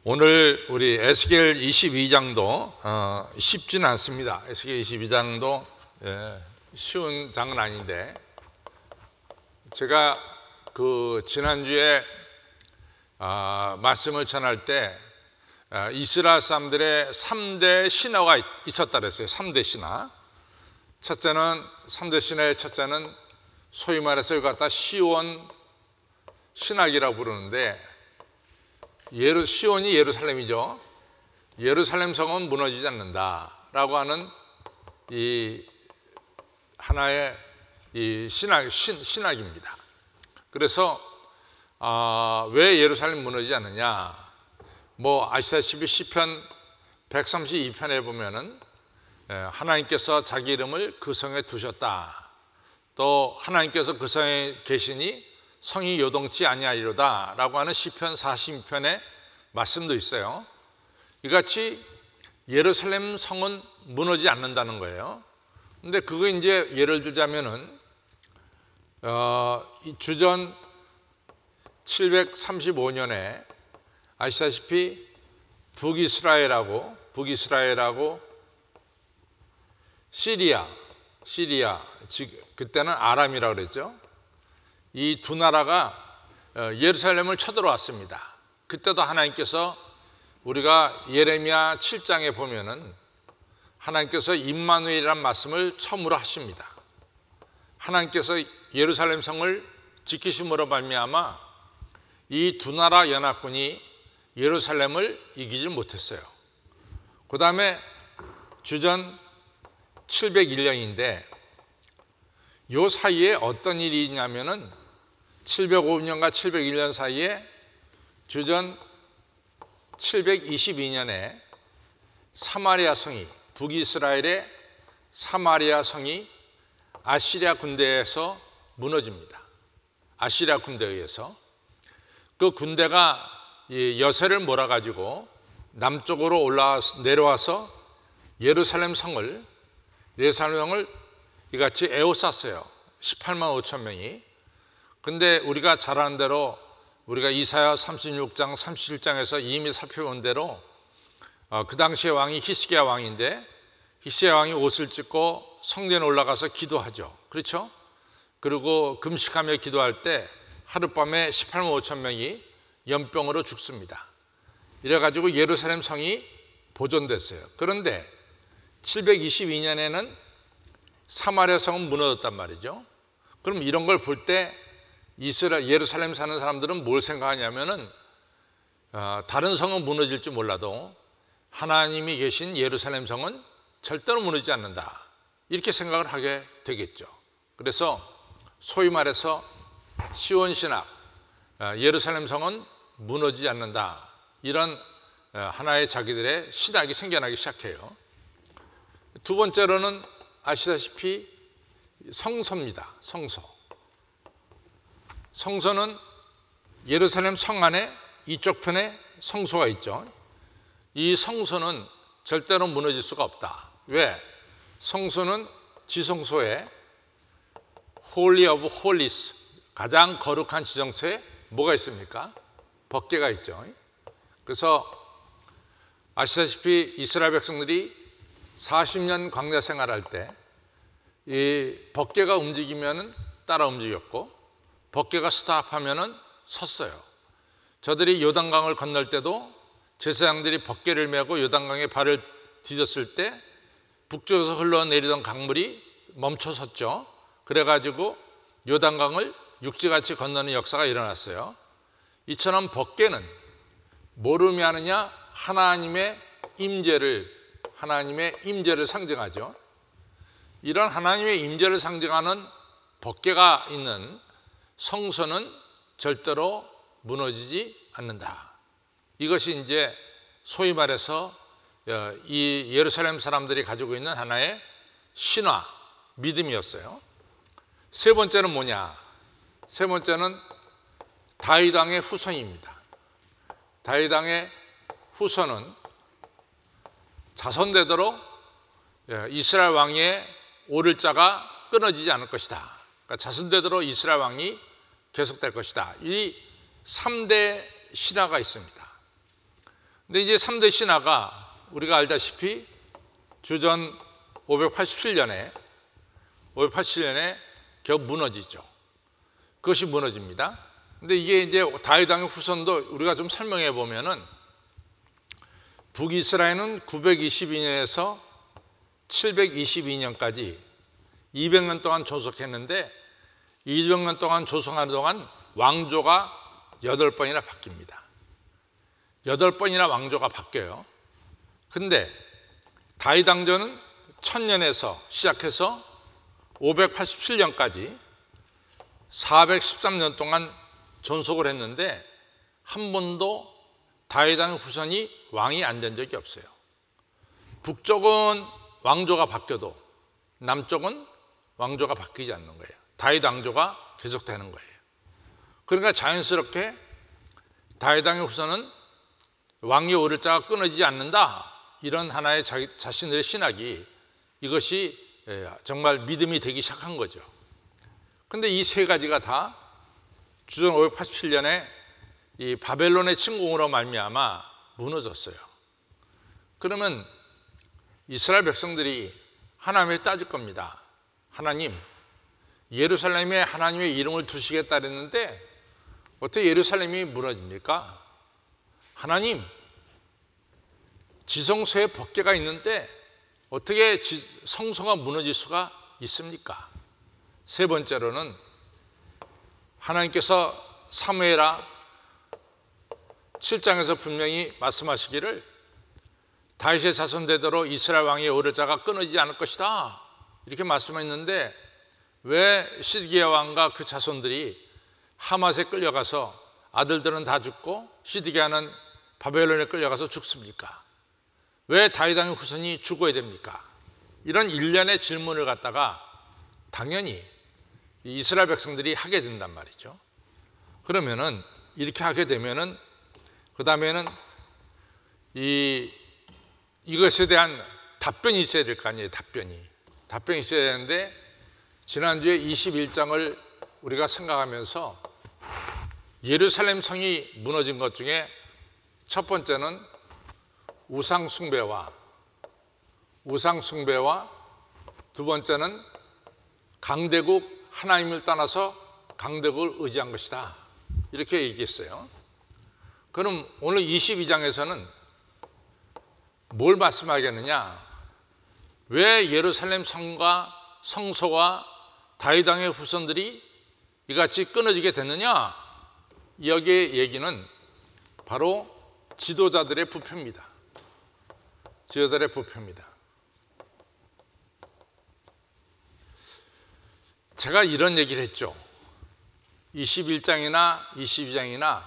오늘 우리 에스겔 22장도 쉽지는 않습니다. 에스겔 22장도 쉬운 장은 아닌데, 제가 지난주에 말씀을 전할 때 이스라엘 사람들의 3대 신화가 있었다 그랬어요. 3대 신화. 3대 신화의 첫째는 소위 말해서 이걸 갖다 시온 신학이라고 부르는데, 시온이 예루살렘이죠. 예루살렘 성은 무너지지 않는다라고 하는 이 하나의 이 신학입니다. 그래서 왜 예루살렘 무너지지 않느냐? 아시다시피 시편 132편에 보면은 하나님께서 자기 이름을 그 성에 두셨다. 또 하나님께서 그 성에 계시니 성이 요동치 아니하리로다 라고 하는 시편 42편의 말씀도 있어요. 이같이 예루살렘 성은 무너지지 않는다는 거예요. 근데 그거 이제 예를 들자면은 주전 735년에 아시다시피 북이스라엘하고 시리아, 그때는 아람이라고 그랬죠. 이 두 나라가 예루살렘을 쳐들어왔습니다. 그때도 하나님께서, 우리가 예레미야 7장에 보면은 하나님께서 임마누엘이라는 말씀을 처음으로 하십니다. 하나님께서 예루살렘 성을 지키심으로 말미암아 이 두 나라 연합군이 예루살렘을 이기지 못했어요. 그 다음에 주전 701년인데 요 사이에 어떤 일이 있냐면은 705년과 701년 사이에 주전 722년에 사마리아 성이, 북이스라엘의 사마리아 성이 아시리아 군대에서 무너집니다. 아시리아 군대에 의해서. 그 군대가 여세를 몰아가지고 남쪽으로 내려와서 예루살렘 성을 이같이 에워쌌어요. 18만 5천 명이. 근데 우리가 잘 아는 대로, 우리가 이사야 36장 37장에서 이미 살펴본 대로 그 당시의 왕이 히스기야 왕인데, 히스기야 왕이 옷을 찢고 성전에 올라가서 기도하죠. 그렇죠? 그리고 금식하며 기도할 때 하룻밤에 18만 5천 명이 연병으로 죽습니다. 이래가지고 예루살렘 성이 보존됐어요. 그런데 722년에는 사마리아 성은 무너졌단 말이죠. 그럼 이런 걸 볼 때 예루살렘 사는 사람들은 뭘 생각하냐면은 다른 성은 무너질지 몰라도 하나님이 계신 예루살렘 성은 절대로 무너지지 않는다, 이렇게 생각을 하게 되겠죠. 그래서 소위 말해서 시온 신학, 예루살렘 성은 무너지지 않는다, 이런 하나의 자기들의 신학이 생겨나기 시작해요. 두 번째로는 아시다시피 성소입니다. 성소는 예루살렘 성 안에 이쪽 편에 성소가 있죠. 이 성소는 절대로 무너질 수가 없다. 왜? 성소는 지성소에 홀리 오브 홀리스, 가장 거룩한 지성소에 뭐가 있습니까? 법궤가 있죠. 그래서 아시다시피 이스라엘 백성들이 40년 광야 생활할 때 이 법궤가 움직이면 따라 움직였고, 법궤가 스탑하면은 섰어요. 저들이 요단강을 건널 때도 제사장들이 법궤를 메고 요단강에 발을 디뎠을 때 북쪽에서 흘러내리던 강물이 멈춰 섰죠. 그래가지고 요단강을 육지같이 건너는 역사가 일어났어요. 이처럼 법궤는 뭐를 의미하느냐? 하나님의 임재를 상징하죠. 이런 하나님의 임재를 상징하는 법궤가 있는 성소는 절대로 무너지지 않는다. 이것이 이제 소위 말해서 이 예루살렘 사람들이 가지고 있는 하나의 신화, 믿음이었어요. 세 번째는 뭐냐? 세 번째는 다윗 왕의 후손입니다. 다윗 왕의 후손은 자손대대로 이스라엘 왕의 오를 자가 끊어지지 않을 것이다. 그러니까 자손대대로 이스라엘 왕이 계속될 것이다. 이 3대 신화가 있습니다. 근데 이제 3대 신하가 우리가 알다시피 주전 587년에 겨우 무너지죠. 그것이 무너집니다. 근데 이게 이제 다윗 왕의 후손도 우리가 좀 설명해 보면은 북이스라엘은 922년에서 722년까지 200년 동안 조속했는데 200년 동안 조성하는 동안 왕조가 8번이나 바뀝니다. 8번이나 왕조가 바뀌어요. 근데 다윗 왕조는 1000년에서 시작해서 587년까지 413년 동안 존속을 했는데 한 번도 다윗 왕의 후손이 왕이 안 된 적이 없어요. 북쪽은 왕조가 바뀌어도 남쪽은 왕조가 바뀌지 않는 거예요. 다윗 왕조가 계속되는 거예요. 그러니까 자연스럽게 다윗 왕의 후손은 왕이 오를 자가 끊어지지 않는다, 이런 하나의 자신들의 신학이, 이것이 정말 믿음이 되기 시작한 거죠. 근데 이 세 가지가 다 주전 587년에 이 바벨론의 침공으로 말미암아 무너졌어요. 그러면 이스라엘 백성들이 하나님께 따질 겁니다. 하나님, 예루살렘에 하나님의 이름을 두시겠다 그랬는데 어떻게 예루살렘이 무너집니까? 하나님, 지성소에 법궤가 있는데 어떻게 성소가 무너질 수가 있습니까? 세 번째로는 하나님께서 사무엘하 7장에서 분명히 말씀하시기를 다윗의 자손대대로 이스라엘 왕이 오를 자가 끊어지지 않을 것이다, 이렇게 말씀했는데 왜 시드기야 왕과 그 자손들이 하맛에 끌려가서 아들들은 다 죽고 시드기야는 바벨론에 끌려가서 죽습니까? 왜 다윗 왕의 후손이 죽어야 됩니까? 이런 일련의 질문을 갖다가 당연히 이스라엘 백성들이 하게 된단 말이죠. 그러면은 이렇게 하게 되면은 그 다음에는 이것에 대한 답변이 있어야 될 거 아니에요. 답변이 있어야 되는데 지난주에 21장을 우리가 생각하면서 예루살렘 성이 무너진 것 중에 첫 번째는 우상 숭배와 두 번째는 강대국, 하나님을 떠나서 강대국을 의지한 것이다, 이렇게 얘기했어요. 그럼 오늘 22장에서는 뭘 말씀하겠느냐? 왜 예루살렘 성과 성소와 다윗 왕의 후손들이 이같이 끊어지게 됐느냐? 여기의 얘기는 바로 지도자들의 부패입니다. 제가 이런 얘기를 했죠. 21장이나 22장이나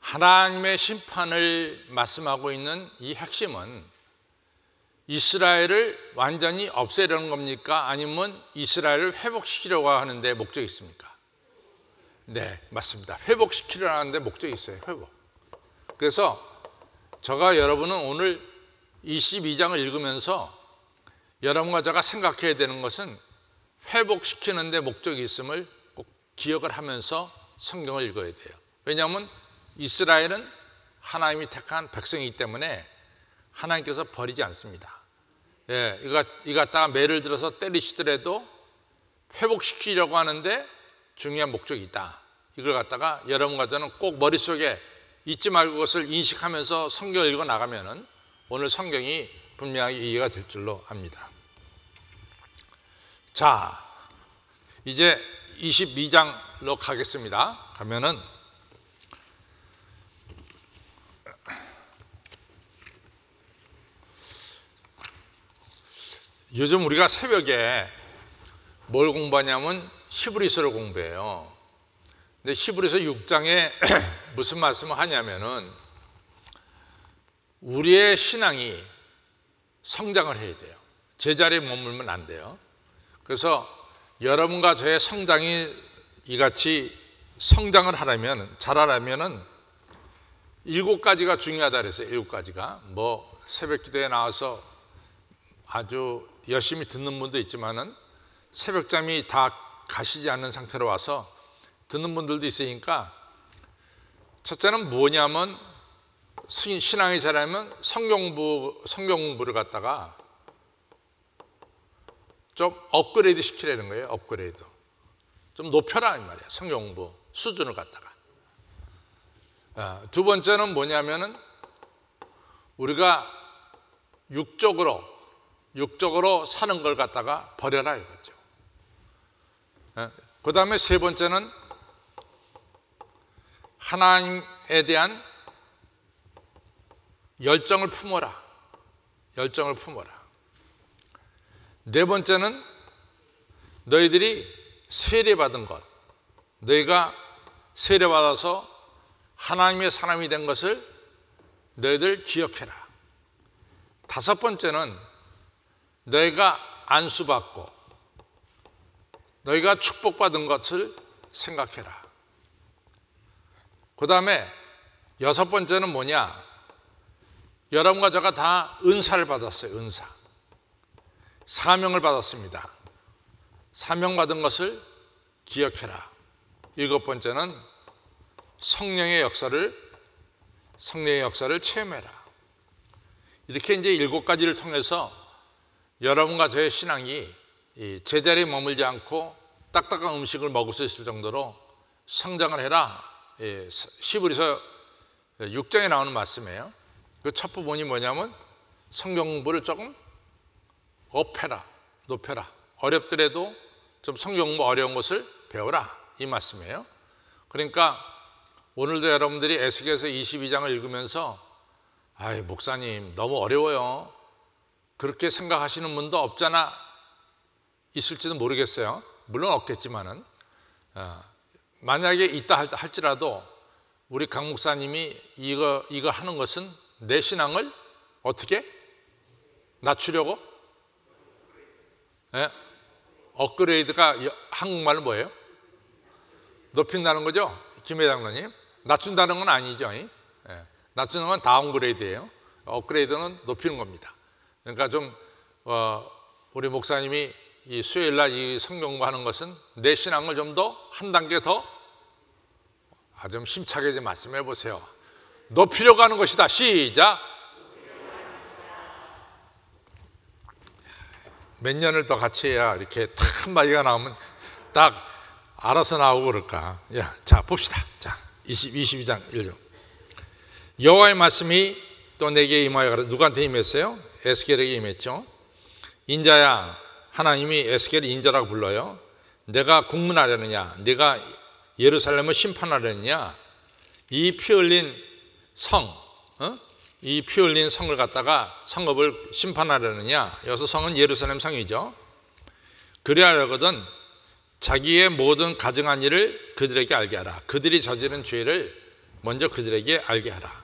하나님의 심판을 말씀하고 있는 이 핵심은 이스라엘을 완전히 없애려는 겁니까? 아니면 이스라엘을 회복시키려고 하는데 목적이 있습니까? 네, 맞습니다. 회복시키려고 하는데 목적이 있어요. 회복. 그래서 제가 여러분은 오늘 22장을 읽으면서 여러분과 제가 생각해야 되는 것은 회복시키는 데 목적이 있음을 꼭 기억을 하면서 성경을 읽어야 돼요. 왜냐하면 이스라엘은 하나님이 택한 백성이기 때문에 하나님께서 버리지 않습니다. 예, 이거 갖다가 매를 들어서 때리시더라도 회복시키려고 하는데 중요한 목적이 있다. 이걸 갖다가 여러분과 저는 꼭 머릿속에 잊지 말고 그것을 인식하면서 성경을 읽어 나가면은 오늘 성경이 분명하게 이해가 될 줄로 압니다. 자, 이제 22장로 가겠습니다. 가면은 요즘 우리가 새벽에 뭘 공부하냐면 히브리서를 공부해요. 근데 히브리서 6장에 무슨 말씀을 하냐면은 우리의 신앙이 성장을 해야 돼요. 제자리에 머물면 안 돼요. 그래서 여러분과 저의 성장이 이같이 성장을 하려면, 잘하려면은 7가지가 중요하다 그랬어요. 7가지가. 뭐 새벽 기도에 나와서 아주 열심히 듣는 분도 있지만은 새벽잠이 다 가시지 않는 상태로 와서 듣는 분들도 있으니까 첫째는 뭐냐면 신앙이 자라면 성경공부를 갖다가 좀 업그레이드 시키라는 거예요. 업그레이드. 좀 높여라 이 말이야. 성경공부 수준을 갖다가. 두 번째는 뭐냐면은 우리가 육적으로 사는 걸 갖다가 버려라 이거죠. 그 다음에 세 번째는 하나님에 대한 열정을 품어라. 열정을 품어라. 네 번째는 너희들이 세례받은 것, 너희가 세례받아서 하나님의 사람이 된 것을 너희들 기억해라. 다섯 번째는 너희가 안수받고 너희가 축복받은 것을 생각해라. 그 다음에 여섯 번째는 뭐냐? 여러분과 제가 다 은사를 받았어요. 은사. 사명을 받았습니다. 사명받은 것을 기억해라. 일곱 번째는 성령의 역사를 체험해라. 이렇게 이제 일곱 가지를 통해서 여러분과 저의 신앙이 제자리에 머물지 않고 딱딱한 음식을 먹을 수 있을 정도로 성장을 해라. 히브리서 6장에 나오는 말씀이에요. 그 첫 부분이 뭐냐면 성경 공부를 조금 업해라, 높여라. 어렵더라도 좀 성경 공부 어려운 것을 배워라. 이 말씀이에요. 그러니까 오늘도 여러분들이 에스겔서 22장을 읽으면서 아이 목사님 너무 어려워요. 그렇게 생각하시는 분도 없잖아. 있을지도 모르겠어요. 물론 없겠지만은 만약에 있다 할지라도 우리 강 목사님이 이거 하는 것은 내 신앙을 어떻게 낮추려고? 업그레이드가 한국말로 뭐예요? 높인다는 거죠? 김 회장님. 낮춘다는 건 아니죠. 낮추는 건 다운그레이드예요. 업그레이드는 높이는 겁니다. 그러니까 좀 우리 목사님이 이 수요일날 이 성경 공부하는 것은 내 신앙을 좀 더 한 단계 더 좀 힘차게 좀 말씀해 보세요. 높이려고 하는 것이다. 시작. 몇 년을 더 같이 해야 이렇게 딱 한마디가 나오면 딱 알아서 나오고 그럴까. 자 봅시다. 자 22장 1절. 여호와의 말씀이 또 내게 임하여 가라. 누구한테 임했어요? 에스겔에게 임했죠. 인자야, 하나님이 에스겔을 인자라고 불러요. 내가 국문하려느냐? 내가 예루살렘을 심판하려느냐? 이 피 흘린 성, 이 피 흘린 성을 갖다가 성읍을 심판하려느냐? 여기서 성은 예루살렘 성이죠. 그래야 하거든 자기의 모든 가증한 일을 그들에게 알게 하라. 그들이 저지른 죄를 먼저 그들에게 알게 하라.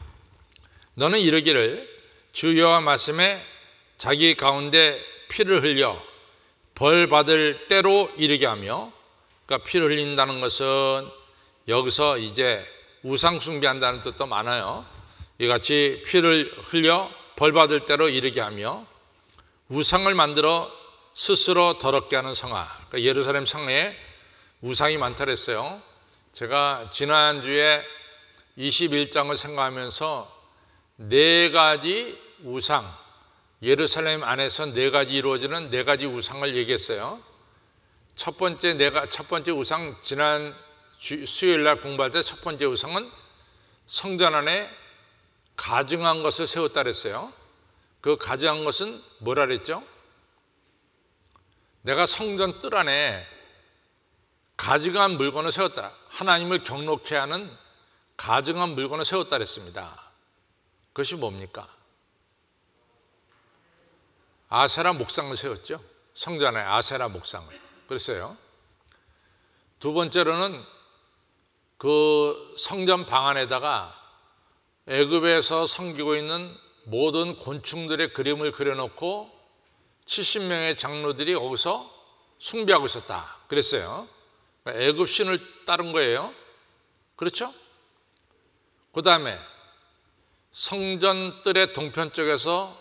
너는 이르기를 주 여호와 말씀에 자기 가운데 피를 흘려 벌 받을 때로 이르게 하며, 그러니까 피를 흘린다는 것은 여기서 이제 우상 숭배한다는 뜻도 많아요. 이같이 피를 흘려 벌 받을 때로 이르게 하며 우상을 만들어 스스로 더럽게 하는 성아. 그러니까 예루살렘 성에 우상이 많다 그랬어요. 제가 지난주에 21장을 생각하면서 네 가지 우상, 예루살렘 안에서 네 가지 이루어지는 네 가지 우상을 얘기했어요. 첫 번째 우상, 지난 수요일 날 공부할 때 첫 번째 우상은 성전 안에 가증한 것을 세웠다 그랬어요. 그 가증한 것은 뭐라 그랬죠? 내가 성전 뜰 안에 가증한 물건을 세웠다. 하나님을 경록케 하는 가증한 물건을 세웠다 그랬습니다. 그것이 뭡니까? 아세라 목상을 세웠죠. 성전 안에 아세라 목상을. 그랬어요. 두 번째로는 그 성전 방 안에다가 애굽에서 섬기고 있는 모든 곤충들의 그림을 그려놓고 70명의 장로들이 거기서 숭배하고 있었다 그랬어요. 그러니까 애굽 신을 따른 거예요. 그렇죠? 그 다음에 성전 뜰의 동편 쪽에서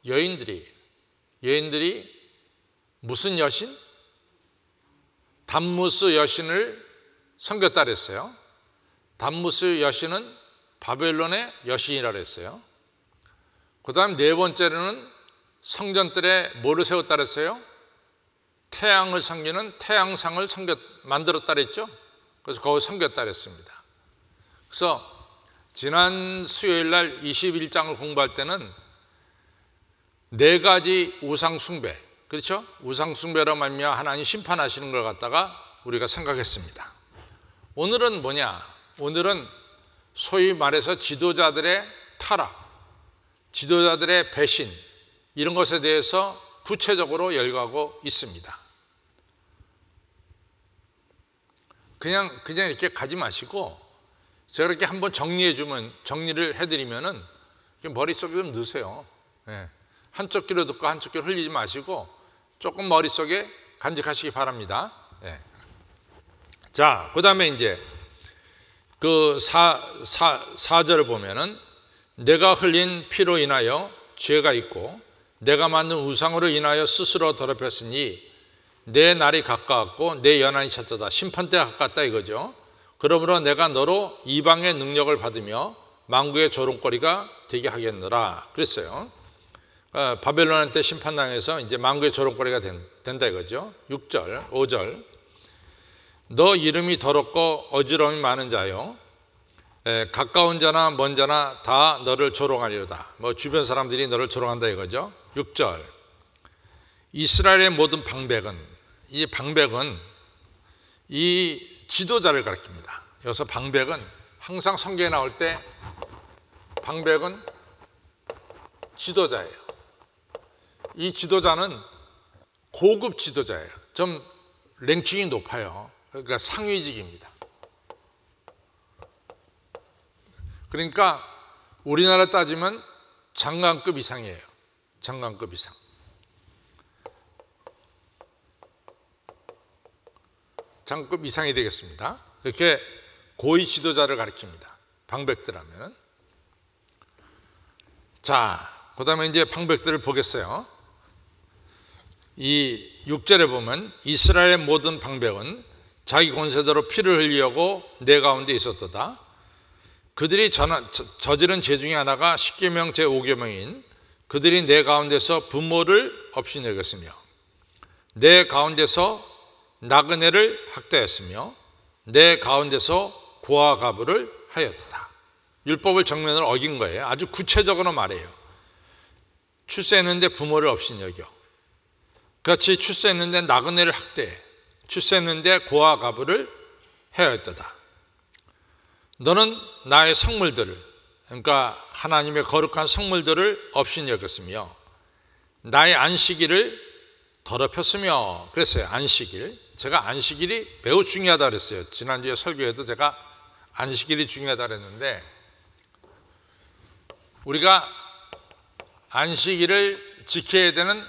여인들이 무슨 여신? 담무스 여신을 섬겼다 그랬어요. 담무스 여신은 바벨론의 여신이라 그랬어요. 그 다음 네 번째로는 성전들에 뭐를 세웠다 그랬어요? 태양을 섬기는 태양상을 만들었다 그랬죠. 그래서 거기 섬겼다 그랬습니다. 그래서 지난 수요일 날 21장을 공부할 때는 네 가지 우상 숭배, 그렇죠? 우상 숭배로 말미암아 하나님 심판하시는 걸 갖다가 우리가 생각했습니다. 오늘은 뭐냐? 오늘은 소위 말해서 지도자들의 타락, 지도자들의 배신, 이런 것에 대해서 구체적으로 열거하고 있습니다. 그냥 이렇게 가지 마시고 제가 이렇게 한번 정리를 해드리면은 머릿속에 좀 넣으세요. 네. 한쪽 귀로 듣고 한쪽 귀로 흘리지 마시고 조금 머릿속에 간직하시기 바랍니다. 네. 자, 그 다음에 이제 그 4절을 보면은 내가 흘린 피로 인하여 죄가 있고 내가 만든 우상으로 인하여 스스로 더럽혔으니 내 날이 가까웠고 내 연한이 찼도다. 심판때가 가깝다 이거죠. 그러므로 내가 너로 이방의 능력을 받으며 만국의 조롱거리가 되게 하겠노라 그랬어요. 바벨론한테 심판당해서 이제 만국의 조롱거리가 된다 이거죠. 6절, 5절. 너 이름이 더럽고 어지러움이 많은 자요. 가까운 자나 먼 자나 다 너를 조롱하리로다. 뭐 주변 사람들이 너를 조롱한다 이거죠. 6절. 이스라엘의 모든 방백은, 이 방백은 이 지도자를 가리킵니다. 여기서 방백은 항상 성경에 나올 때 방백은 지도자예요. 이 지도자는 고급 지도자예요. 좀 랭킹이 높아요. 그러니까 상위직입니다. 그러니까 우리나라 따지면 장관급 이상이에요. 장관급 이상. 장급 이상이 되겠습니다. 이렇게 고위 지도자를 가리킵니다. 방백들 하면. 자, 그 다음에 이제 방백들을 보겠어요. 이 6절에 보면 이스라엘의 모든 방백은 자기 권세대로 피를 흘리려고 내 가운데 있었도다. 그들이 저지른 죄 중에 하나가 십계명 제5계명인 그들이 내 가운데서 부모를 없이 여겼으며 내 가운데서 나그네를 학대했으며 내 가운데서 고아 가부를 하였다. 율법을 정면으로 어긴 거예요. 아주 구체적으로 말해요. 출세했는데 부모를 없이 여겨. 같이 출세했는데 나그네를 학대해. 출세했는데 고아 가부를 해였다. 너는 나의 성물들을, 그러니까 하나님의 거룩한 성물들을 없이 여겼으며 나의 안식일을 더럽혔으며 그랬어요. 안식일. 제가 안식일이 매우 중요하다 그랬어요. 지난주에 설교에도 제가 안식일이 중요하다 그랬는데 우리가 안식일을 지켜야 되는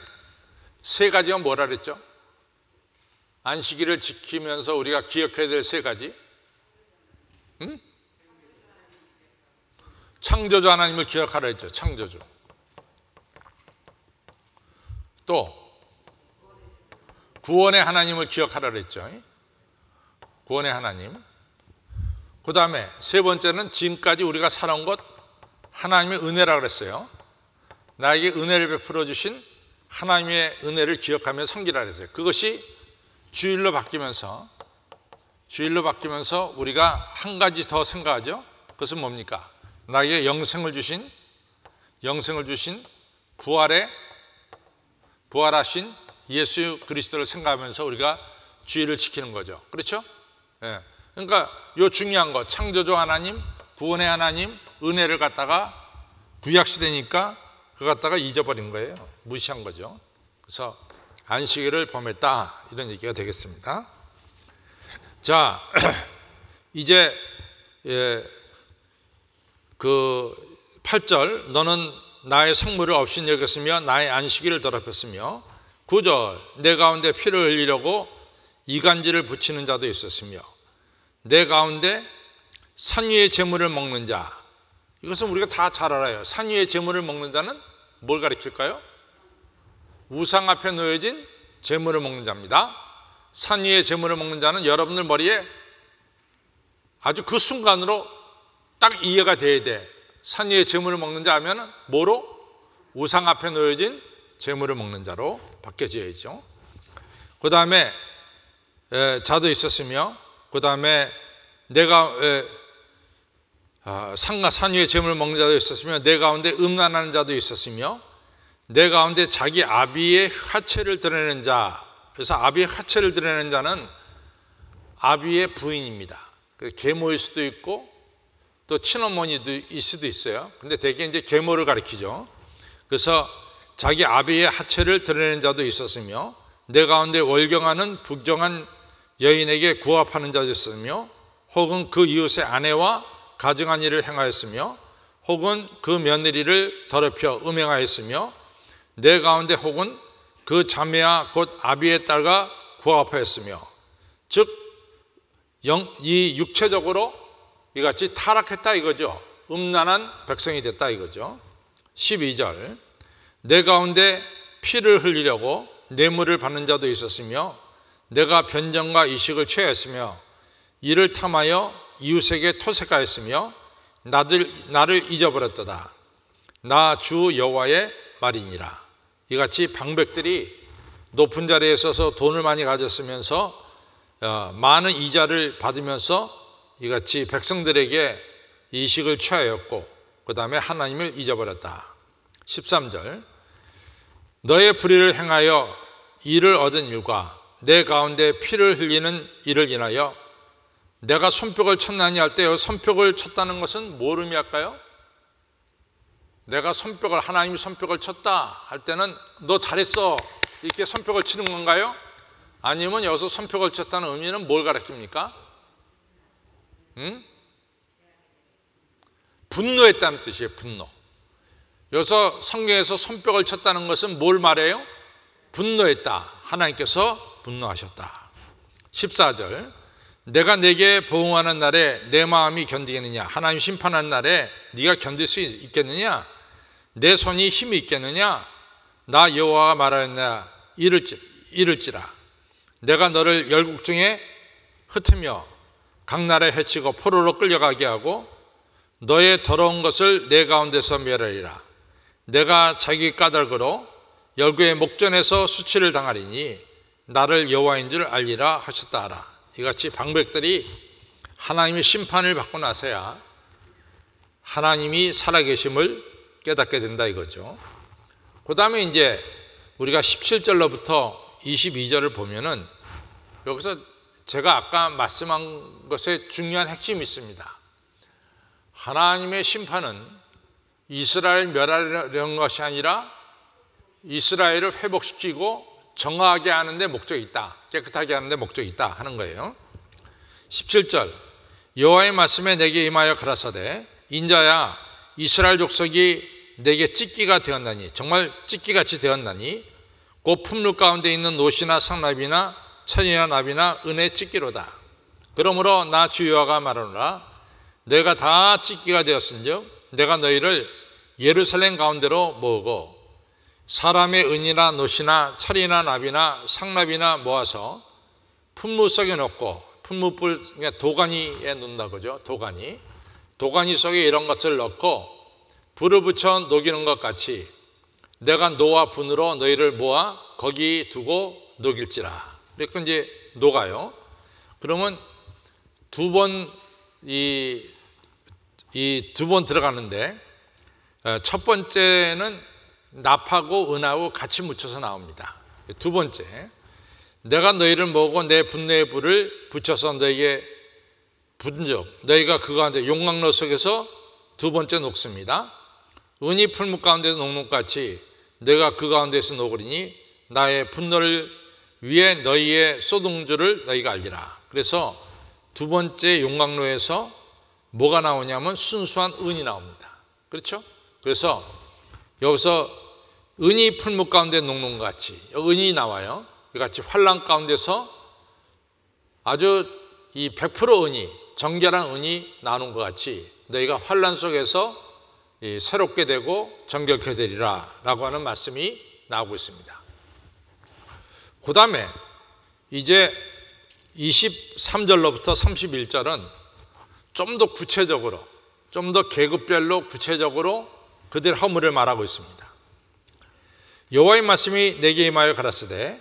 세 가지가 뭐라 그랬죠? 안식일을 지키면서 우리가 기억해야 될 세 가지. 창조주 하나님을 기억하라 했죠. 창조주. 또 구원의 하나님을 기억하라 그랬죠. 구원의 하나님. 그 다음에 세 번째는 지금까지 우리가 살아온 것 하나님의 은혜라 그랬어요. 나에게 은혜를 베풀어 주신 하나님의 은혜를 기억하며 섬기라 그랬어요. 그것이 주일로 바뀌면서 우리가 한 가지 더 생각하죠. 그것은 뭡니까? 나에게 영생을 주신 부활하신 예수 그리스도를 생각하면서 우리가 주일을 지키는 거죠. 그렇죠? 예. 그러니까 요 중요한 거 창조주 하나님, 구원의 하나님, 은혜를 갖다가 구약시대니까 그걸 갖다가 잊어버린 거예요. 무시한 거죠. 그래서 안식일을 범했다 이런 얘기가 되겠습니다. 자, 이제 그 8절 너는 나의 성물을 없인 여겼으며 나의 안식일을 더럽혔으며 9절 내 가운데 피를 흘리려고 이간질을 붙이는 자도 있었으며 내 가운데 산 위의 재물을 먹는 자. 이것은 우리가 다 잘 알아요. 산 위의 재물을 먹는 자는 뭘 가리킬까요? 우상 앞에 놓여진 재물을 먹는 자입니다. 산 위의 재물을 먹는 자는 여러분들 머리에 아주 그 순간으로 딱 이해가 돼야 돼. 산 위에 재물을 먹는 자 하면 뭐로? 우상 앞에 놓여진 재물을 먹는 자로 바뀌어져야죠. 그 다음에 자도 있었으며, 그 다음에 내가 산 위에 재물을 먹는 자도 있었으며, 내 가운데 음란하는 자도 있었으며, 내 가운데 자기 아비의 하체를 드러내는 자. 그래서 아비의 하체를 드러내는 자는 아비의 부인입니다. 계모일 수도 있고 또 친어머니일 수도 있어요. 근데 대개 이제 계모를 가리키죠. 그래서 자기 아비의 하체를 드러내는 자도 있었으며, 내 가운데 월경하는 부정한 여인에게 구합하는 자도 있었으며, 혹은 그 이웃의 아내와 가증한 일을 행하였으며, 혹은 그 며느리를 더럽혀 음행하였으며, 내 가운데 혹은 그 자매와 곧 아비의 딸과 구합하였으며, 즉 이 육체적으로 이같이 타락했다 이거죠. 음란한 백성이 됐다 이거죠. 12절, 내 가운데 피를 흘리려고 뇌물을 받는 자도 있었으며, 내가 변정과 이식을 취하였으며, 이를 탐하여 이웃에게 토색하였으며, 나를 잊어버렸도다. 나 주 여호와의 말이니라. 이같이 방백들이 높은 자리에 서서 돈을 많이 가졌으면서 많은 이자를 받으면서 이같이 백성들에게 이식을 취하였고, 그 다음에 하나님을 잊어버렸다. 13절, 너의 불의를 행하여 일을 얻은 일과 내 가운데 피를 흘리는 일을 인하여 내가 손뼉을 쳤나니 할 때 손뼉을 쳤다는 것은 뭘 의미할까요? 내가 하나님이 손뼉을 쳤다 할 때는 너 잘했어 이렇게 손뼉을 치는 건가요? 아니면 여기서 손뼉을 쳤다는 의미는 뭘 가르칩니까? 분노했다는 뜻이에요. 분노. 여기서 성경에서 손뼉을 쳤다는 것은 뭘 말해요? 분노했다. 하나님께서 분노하셨다. 14절, 내가 내게 보응하는 날에 내 마음이 견디겠느냐? 하나님 심판하는 날에 네가 견딜 수 있겠느냐? 내 손이 힘이 있겠느냐? 나 여호와가 말하였냐? 이를지라 내가 너를 열국 중에 흩으며 각 나라에 해치고 포로로 끌려가게 하고 너의 더러운 것을 내 가운데서 멸하리라. 내가 자기 까닭으로 열국의 목전에서 수치를 당하리니 나를 여호와인 줄 알리라 하셨다 하라. 이같이 방백들이 하나님의 심판을 받고 나서야 하나님이 살아계심을 깨닫게 된다 이거죠. 그 다음에 이제 우리가 17절로부터 22절을 보면은 여기서 제가 아까 말씀한 것에 중요한 핵심이 있습니다. 하나님의 심판은 이스라엘 멸하려는 것이 아니라 이스라엘을 회복시키고 정하게 하는 데 목적이 있다. 깨끗하게 하는 데 목적이 있다 하는 거예요. 17절, 여호와의 말씀에 내게 임하여 가라사대 인자야 이스라엘 족속이 내게 찢기가 되었나니 정말 찢기같이 되었나니 곧 품루 가운데 있는 노시나 상납이나 천이나 납이나 은의 찢기로다. 그러므로 나 주 여호와가 말하노라 내가 다 찢기가 되었은즉 내가 너희를 예루살렘 가운데로 모으고 사람의 은이나 노시나 철이나 납이나 상납이나 모아서 품무 속에 넣고 품무불 그러니까 도가니에 넣는다 그죠. 도가니 속에 이런 것을 넣고 불을 붙여 녹이는 것 같이 내가 노와 분으로 너희를 모아 거기 두고 녹일지라. 그러니까 이제 녹아요. 그러면 두 번 두 번 들어가는데 첫 번째는 납하고 은하고 같이 묻혀서 나옵니다. 두 번째, 내가 너희를 모으고 내 분노의 불을 붙여서 너희에게 분적 너희가 그 가운데 용광로 속에서 두 번째 녹습니다. 은이 풀무 가운데서 녹는 같이 내가 그 가운데서 녹으리니 나의 분노를 위해 너희의 쏟은 줄을 너희가 알리라. 그래서 두 번째 용광로에서 뭐가 나오냐면 순수한 은이 나옵니다. 그렇죠? 그래서 여기서 은이 풀무 가운데 녹는 것 같이 은이 나와요. 이같이 환란 가운데서 아주 이 100% 은이 정결한 은이 나오는 것 같이 너희가 환란 속에서 새롭게 되고 정결케 되리라 라고 하는 말씀이 나오고 있습니다. 그 다음에 이제 23절로부터 31절은 좀 더 구체적으로 좀 더 계급별로 구체적으로 그들 허물을 말하고 있습니다. 여호와의 말씀이 내게 임하여 가라사대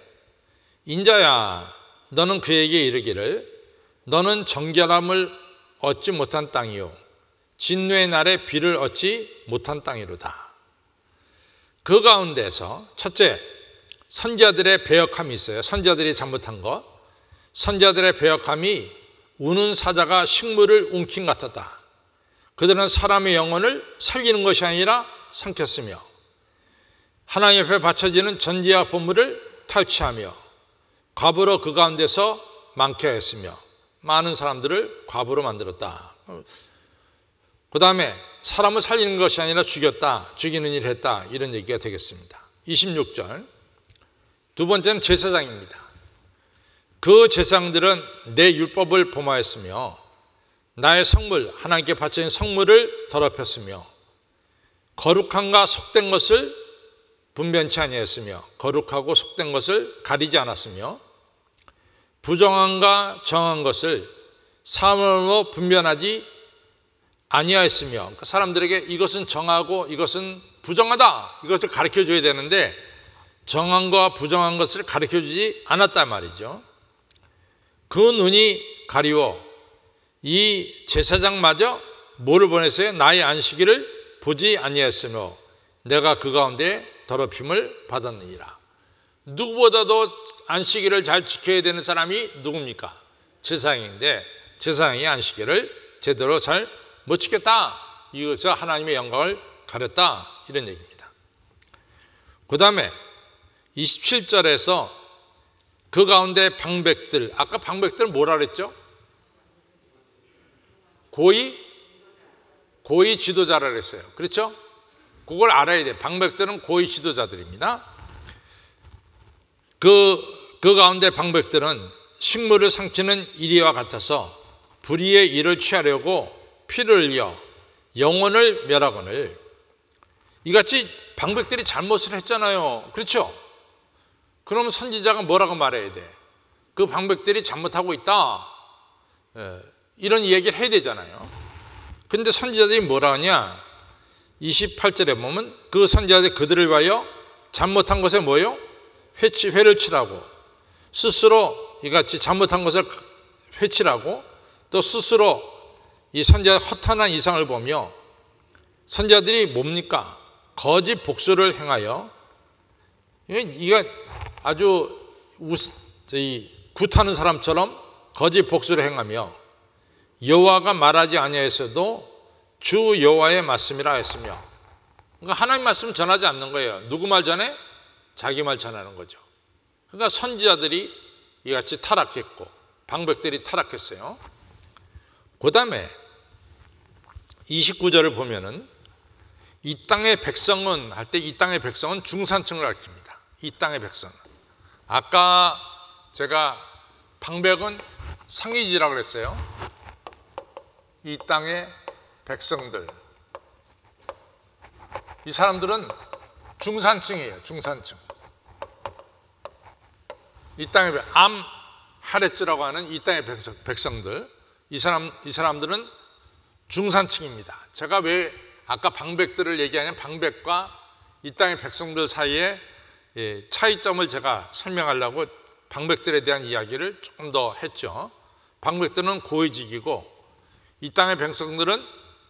인자야 너는 그에게 이르기를 너는 정결함을 얻지 못한 땅이요 진노의 날에 비를 얻지 못한 땅이로다. 그 가운데서 첫째, 선지자들의 배역함이 있어요. 선지자들이 잘못한 것. 선지자들의 배역함이 우는 사자가 식물을 움킨 같았다. 그들은 사람의 영혼을 살리는 것이 아니라 삼켰으며 하나님 앞에 바쳐지는 전제와 보물을 탈취하며 과부로 그 가운데서 많게 하였으며 많은 사람들을 과부로 만들었다. 그 다음에 사람을 살리는 것이 아니라 죽였다. 죽이는 일을 했다. 이런 얘기가 되겠습니다. 26절. 두 번째는 제사장입니다. 그 제사장들은 내 율법을 범하였으며 나의 성물, 하나님께 바쳐진 성물을 더럽혔으며 거룩함과 속된 것을 분변치 아니하였으며 거룩하고 속된 것을 가리지 않았으며 부정함과 정한 것을 사물로 분변하지 아니하였으며 그러니까 사람들에게 이것은 정하고 이것은 부정하다 이것을 가르쳐줘야 되는데 정한 부정한 것을 가르쳐주지 않았단 말이죠. 그 눈이 가리워 이 제사장마저 뭐를 보냈어요? 나의 안식일을 보지 아니하였으며 내가 그 가운데 더럽힘을 받았느니라. 누구보다도 안식일을 잘 지켜야 되는 사람이 누굽니까? 제사장인데 제사장이 안식일을 제대로 잘 못 지켰다. 이것을 하나님의 영광을 가렸다. 이런 얘기입니다. 그 다음에 27절에서 그 가운데 방백들, 아까 방백들은 뭐라 그랬죠? 고위 지도자라 그랬어요. 그렇죠? 그걸 알아야 돼요. 방백들은 고위 지도자들입니다. 그 가운데 방백들은 식물을 삼키는 이리와 같아서 불의의 일을 취하려고 피를 흘려 영혼을 멸하거늘 이같이 방백들이 잘못을 했잖아요. 그렇죠? 그러면 선지자가 뭐라고 말해야 돼? 그 방백들이 잘못하고 있다. 이런 얘기를 해야 되잖아요. 근데 선지자들이 뭐라 하냐? 28절에 보면 그 선지자들이 그들을 위하여 잘못한 것에 뭐예요? 회를 치라고 스스로 이같이 잘못한 것을 회치라고 또 스스로 이 선지자 허탄한 이상을 보며 선지자들이 뭡니까? 거짓 복수를 행하여 이가 아주 굿하는 사람처럼 거짓 복수를 행하며 여호와가 말하지 아니하였어도 주 여호와의 말씀이라 했으며 그러니까 하나님 말씀 전하지 않는 거예요. 누구 말 전해? 자기 말 전하는 거죠. 그러니까 선지자들이 이같이 타락했고 방백들이 타락했어요. 그 다음에 29절을 보면은 이 땅의 백성은 할 때 이 땅의 백성은 중산층을 가리킵니다. 이 땅의 백성은 아까 제가 방백은 상이지라고 그랬어요. 이 땅의 백성들 이 사람들은 중산층이에요. 중산층. 이 땅의 암하렛즈라고 하는 이 땅의 백성들 이 사람들은 중산층입니다. 제가 왜 아까 방백들을 얘기하냐면 방백과 이 땅의 백성들 사이에 차이점을 제가 설명하려고 방백들에 대한 이야기를 조금 더 했죠. 방백들은 고위직이고 이 땅의 백성들은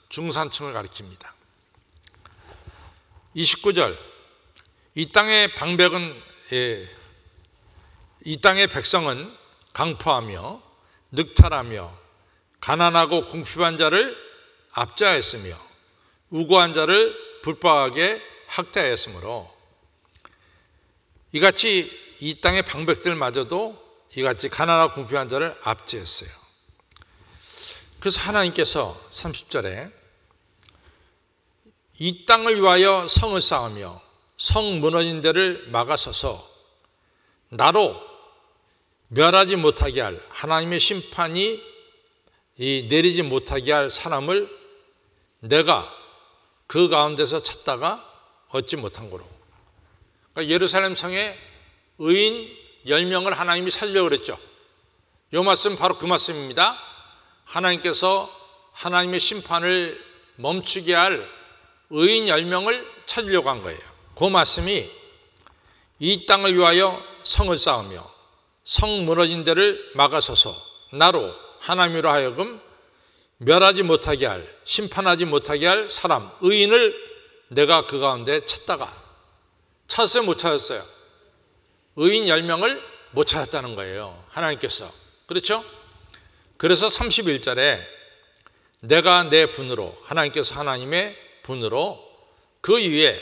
중산층을 가리킵니다. 29절 이 땅의 방백은 이 땅의 백성은 강포하며 늑탈하며 가난하고 궁핍한 자를 압제하였으며 우고한 자를 불법하게 학대하였으므로 이같이 이 땅의 방백들마저도 이같이 가난하고 궁핍한 자를 압제했어요. 그래서 하나님께서 30절에 이 땅을 위하여 성을 쌓으며 성 무너진 데를 막아서서 나로 멸하지 못하게 할 하나님의 심판이 내리지 못하게 할 사람을 내가 그 가운데서 찾다가 얻지 못한 거로. 그러니까 예루살렘 성에 의인 10명을 하나님이 살려고 그랬죠. 이 말씀 바로 그 말씀입니다. 하나님께서 하나님의 심판을 멈추게 할 의인 10명을 찾으려고 한 거예요. 그 말씀이 이 땅을 위하여 성을 쌓으며 성 무너진 데를 막아서서 나로 하나님으로 하여금 멸하지 못하게 할, 심판하지 못하게 할 사람, 의인을 내가 그 가운데 찾다가 찾았어요? 못 찾았어요? 의인 10명을 못 찾았다는 거예요, 하나님께서. 그렇죠? 그래서 31절에 내가 내 분으로, 하나님께서 하나님의 분으로 그 위에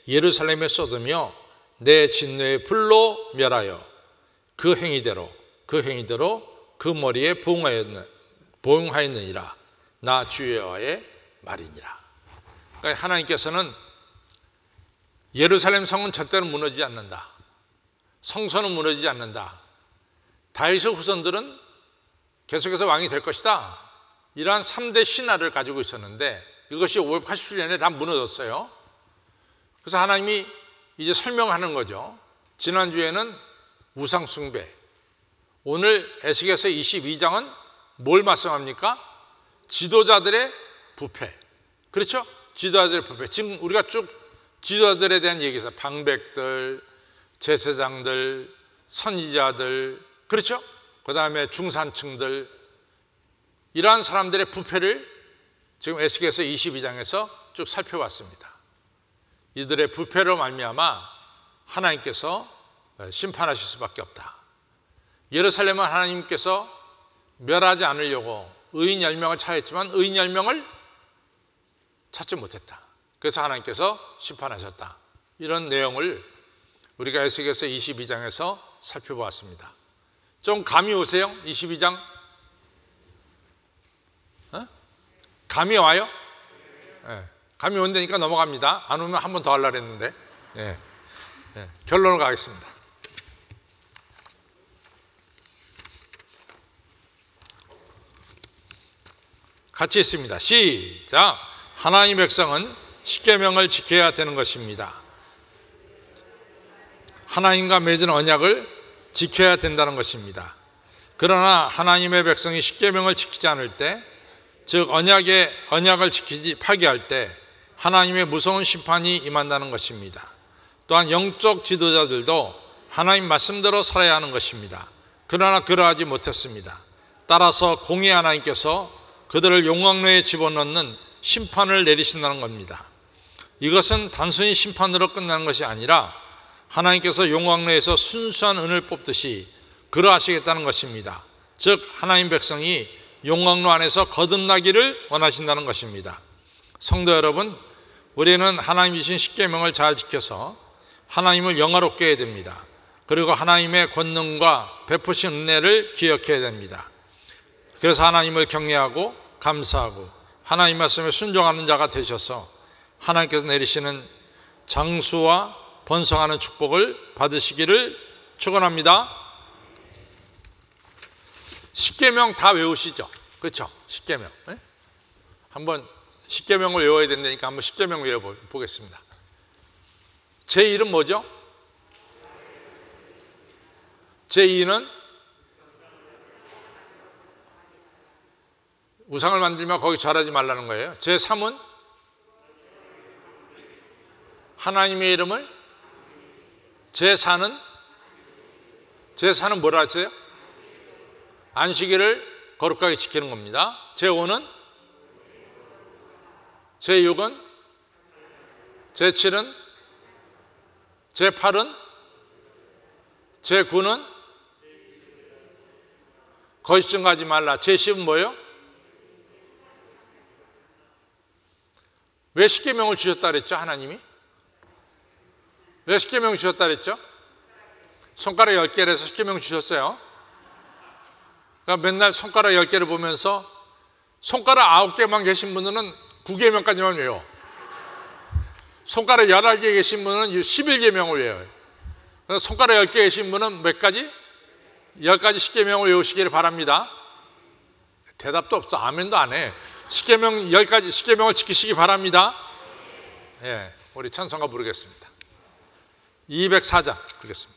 예루살렘에 쏟으며 내 진노의 불로 멸하여 그 행위대로 그 머리에 보응하였느니라. 나 주 여호와의 말이니라. 그러니까 하나님께서는 예루살렘 성은 절대로 무너지지 않는다. 성소는 무너지지 않는다. 다윗의 후손들은 계속해서 왕이 될 것이다. 이러한 3대 신화를 가지고 있었는데 이것이 587년에 다 무너졌어요. 그래서 하나님이 이제 설명하는 거죠. 지난주에는 우상 숭배, 오늘 에스겔서 22장은 뭘 말씀합니까? 지도자들의 부패. 그렇죠? 지도자들의 부패. 지금 우리가 쭉 지도자들에 대한 얘기에서 방백들, 제사장들, 선지자들, 그렇죠? 그 다음에 중산층들, 이러한 사람들의 부패를 지금 에스겔서 22장에서 쭉 살펴봤습니다. 이들의 부패로 말미암아 하나님께서 심판하실 수밖에 없다. 예루살렘은 하나님께서 멸하지 않으려고 의인 10명을 찾았지만 의인 10명을 찾지 못했다. 그래서 하나님께서 심판하셨다. 이런 내용을 우리가 에스겔서 22장에서 살펴보았습니다. 좀 감이 오세요? 22장? 감이 와요? 네. 감이 온다니까 넘어갑니다. 안 오면 한 번 더 하려고 했는데. 네. 네. 결론을 가겠습니다. 같이 있습니다. 시작. 하나님의 백성은 십계명을 지켜야 되는 것입니다. 하나님과 맺은 언약을 지켜야 된다는 것입니다. 그러나 하나님의 백성이 십계명을 지키지 않을 때, 즉 언약을 파기할 때 하나님의 무서운 심판이 임한다는 것입니다. 또한 영적 지도자들도 하나님 말씀대로 살아야 하는 것입니다. 그러나 그러하지 못했습니다. 따라서 공의 하나님께서 그들을 용광로에 집어넣는 심판을 내리신다는 겁니다. 이것은 단순히 심판으로 끝나는 것이 아니라 하나님께서 용광로에서 순수한 은을 뽑듯이 그러하시겠다는 것입니다. 즉 하나님 백성이 용광로 안에서 거듭나기를 원하신다는 것입니다. 성도 여러분, 우리는 하나님 주신 십계명을 잘 지켜서 하나님을 영화롭게 해야 됩니다. 그리고 하나님의 권능과 베푸신 은혜를 기억해야 됩니다. 그래서 하나님을 경외하고 감사하고 하나님 말씀에 순종하는 자가 되셔서 하나님께서 내리시는 장수와 번성하는 축복을 받으시기를 축원합니다. 십계명 다 외우시죠? 그렇죠? 십계명. 네? 한번 십계명을 외워야 된다니까 한번 십계명 외워보겠습니다. 제 이름 뭐죠? 제 2는 우상을 만들면 거기 절하지 말라는 거예요. 제 3은 하나님의 이름을, 제 4는 뭐라 하세요? 안식일을 거룩하게 지키는 겁니다. 제 5는, 제 6은, 제 7은, 제 8은, 제 9는 거짓 증거하지 말라. 제 10은 뭐예요? 왜 십계명을 주셨다 그랬죠? 하나님이? 왜 십계명을 주셨다 그랬죠? 손가락 10개를 해서 십계명 주셨어요. 그러니까 맨날 손가락 10개를 보면서 손가락 9개만 계신 분들은 9계명까지만 외워. 손가락 11개 계신 분은 11계명을 외워요. 그래서 손가락 10개 계신 분은 몇 가지? 10가지 십계명을 외우시기를 바랍니다. 대답도 없어. 아멘도 안 해. 십계명 10가지 십계명을 지키시기 바랍니다. 예, 우리 찬송가 부르겠습니다. 204장 부르겠습니다.